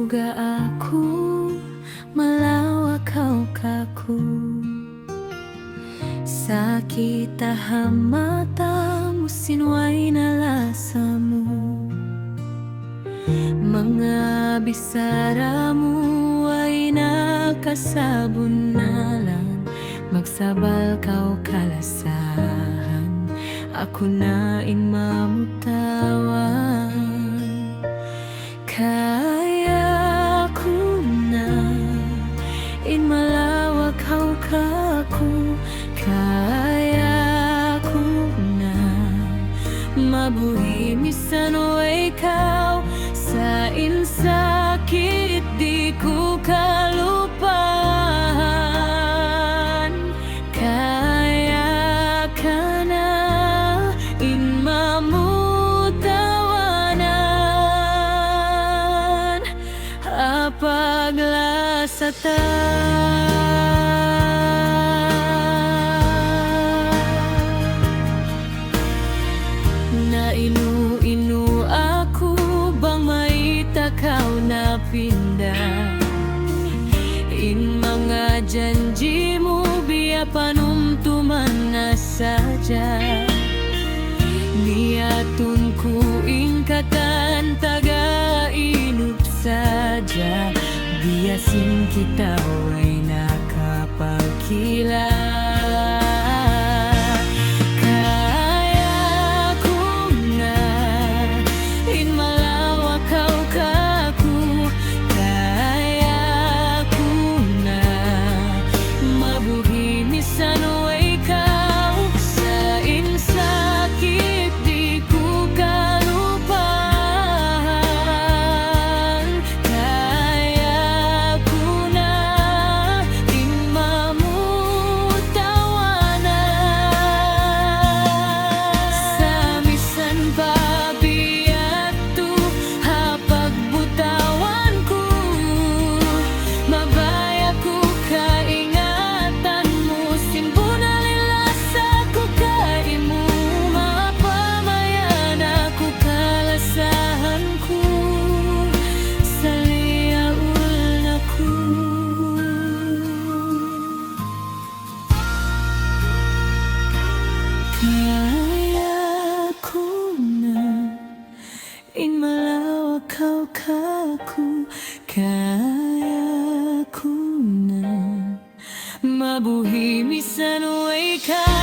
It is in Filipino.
duga aku melawak kau kaku. Sakit taham matamu sinway na lasamu. Mga bisaramu ay nakasabunalan. Magsabal kau kalasahan, ako na mamutawan. Kaya ko na malawak kau kaku. Kaya ko na mabuhi misan o ikaw. Sa insakit di ko kalupahan. Kaya ka na mamutawanan. Apaglasatan. Nainu-inu ako bang maitakaw na pinda. In mga janji mo biya panumtuman na sadya. Niatun ko ingkatan taga-inup sadya. Biyasin kita ay nakapagkila. Kaya ko na malawak kau kaku. Kaya ko na mabuhi misan o ikaw.